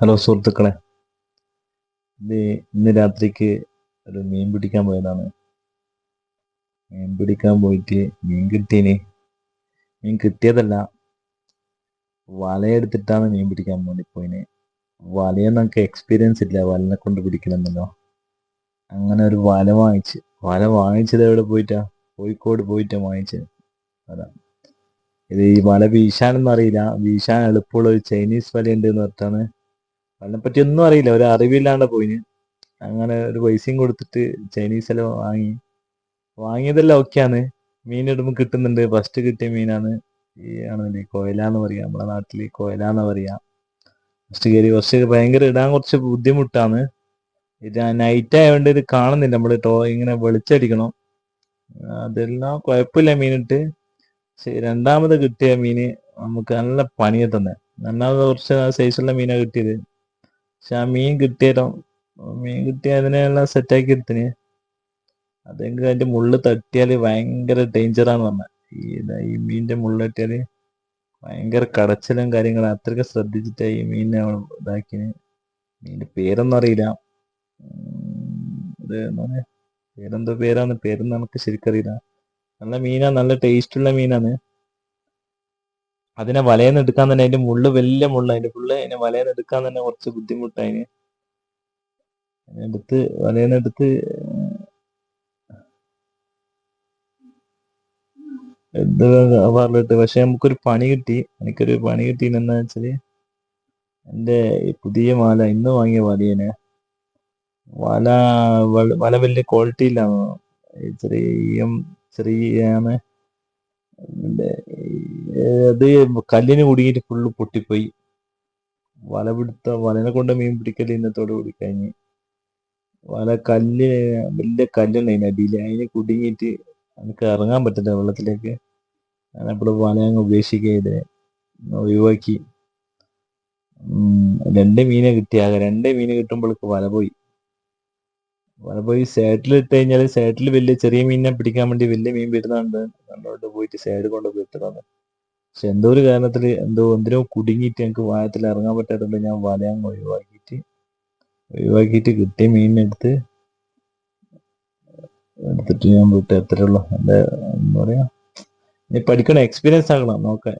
Hello സുഹൃത്തുക്കളെ, ഇത് ഇന്ന് രാത്രിക്ക് ഒരു മീൻ പിടിക്കാൻ പോയതാണ്. മീൻ പിടിക്കാൻ പോയിട്ട് മീൻ കിട്ടീന്. മീൻ കിട്ടിയതല്ല, വലയെടുത്തിട്ടാണ് മീൻ പിടിക്കാൻ വേണ്ടി പോയിന്. വലയൊന്നും നമുക്ക് എക്സ്പീരിയൻസ് ഇല്ല, വലനെ കൊണ്ട് പിടിക്കണമെന്നല്ലോ. അങ്ങനെ ഒരു വല വാങ്ങിച്ച്. വല വാങ്ങിച്ചത് എവിടെ പോയിട്ടാ? കോഴിക്കോട് പോയിട്ടാ വാങ്ങിച്ചത്. അതാ ഇത്. ഈ വല വീശാനൊന്നും അറിയില്ല. വീശാൻ എളുപ്പമുള്ള ഒരു ചൈനീസ് വലയുണ്ട് എന്ന് പറഞ്ഞിട്ടാണ്. വലനെ പറ്റി ഒന്നും അറിയില്ല, ഒരു അറിവില്ലാണ്ട് പോയിന്. അങ്ങനെ ഒരു പൈസയും കൊടുത്തിട്ട് ചൈനീസ് വല വാങ്ങി. വാങ്ങിയതെല്ലാം ഓക്കെയാണ്. മീൻ ഇടുമ്പോൾ കിട്ടുന്നുണ്ട്. ഫസ്റ്റ് കിട്ടിയ മീനാണ്. ഈ ആണെന്നില്ലേ കോയല എന്ന് പറയാ, നമ്മുടെ നാട്ടില് കോയല എന്ന് പറയാ. ഫസ്റ്റ് കയറി കുറച്ച് ഭയങ്കര ഇടാൻ കുറച്ച് ബുദ്ധിമുട്ടാണ്. ഇത് നൈറ്റ് ആയതുകൊണ്ട് ഇത് കാണുന്നില്ല. നമ്മള് ഇങ്ങനെ വെളിച്ചടിക്കണം. അതെല്ലാം കുഴപ്പമില്ല മീനിട്ട്. രണ്ടാമത് കിട്ടിയ മീന് നമുക്ക് നല്ല പണിയെ തന്നെ. രണ്ടാമത് കുറച്ച് സൈസുള്ള മീനാണ് കിട്ടിയത്. പക്ഷെ ആ മീൻ കിട്ടിയ അതിനെല്ലാം സെറ്റാക്കി എടുത്തിന്. അതെങ്കിൽ അതിന്റെ മുള്ള് തട്ടിയാല് ഭയങ്കര ഡേഞ്ചറാന്ന് പറഞ്ഞ. ഈ മീനിന്റെ മുള്ള് തട്ടിയാല് ഭയങ്കര കടച്ചിലും കാര്യങ്ങളും. അത്രയ്ക്ക് ശ്രദ്ധിച്ചിട്ടാ ഈ മീനിനെ ഇതാക്കിന്. മീനിന്റെ പേരൊന്നും അറിയില്ല. ഇത് എന്താണ് പേരെന്തോ പേരൊന്നും നമുക്ക് ശരിക്കറിയില്ല. നല്ല മീനാ, നല്ല ടേസ്റ്റുള്ള മീനാണ്. അതിനെ വലയെന്ന് എടുക്കാൻ തന്നെ അതിന്റെ മുള്ള് വലിയ മുള്ള. അതിനെ വലയെന്ന് എടുക്കാൻ തന്നെ കുറച്ച് ബുദ്ധിമുട്ടായിന്. വലയെന്ന് എടുത്ത് എന്ത് പറഞ്ഞിട്ട്. പക്ഷെ നമുക്കൊരു പണി കിട്ടി. എനിക്കൊരു പണി കിട്ടിയെന്ന് വെച്ചാല്, എന്റെ ഈ പുതിയ വല, ഇന്ന് വാങ്ങിയ വലയേനെ വല വല വലിയ ക്വാളിറ്റി ഇല്ലാന്ന്. ചെറിയാണ്. അത് കല്ലിന് കുടുങ്ങിയിട്ട് ഫുള്ള് പൊട്ടിപ്പോയി. വലനെ കൊണ്ട് മീൻ പിടിക്കൽ ഇന്നത്തോട് കൂടി കഴിഞ്ഞ്. വലിയ കല്ലുണ്ടായിന് അടിയില്. അതിന് കുടുങ്ങിയിട്ട് എനിക്ക് ഇറങ്ങാൻ പറ്റില്ല വെള്ളത്തിലേക്ക്. ഞാനപ്പോൾ വല അങ്ങ് ഉപേക്ഷിക്കുക, ഒഴിവാക്കി. രണ്ട് മീനെ കിട്ടി. ആകെ രണ്ട് മീന് കിട്ടുമ്പോഴേക്ക് വല പോയി സൈഡിൽ ഇട്ട് കഴിഞ്ഞാൽ സൈഡിൽ വലിയ ചെറിയ മീനിനെ പിടിക്കാൻ വേണ്ടി വലിയ മീൻ വരുന്നുണ്ട്. കണ്ടോണ്ട് പോയിട്ട് സൈഡ് കൊണ്ട് പോയിട്ടതാണ്. പക്ഷെ എന്തോ ഒരു കാരണത്തില് എന്തിനോ കുടുങ്ങിയിട്ട് എനിക്ക് വായത്തിൽ ഇറങ്ങാൻ പറ്റാത്തതുകൊണ്ട് ഞാൻ വല അങ്ങ് ഒഴിവാക്കിയിട്ട് കിട്ടിയ മീനിനെ എടുത്തിട്ട് ഞാൻ വിട്ട്. എത്രയുള്ളൂ. എന്താ പറയാ, ഇനി പഠിക്കണം, എക്സ്പീരിയൻസ് ആക്കണം നോക്കാൻ.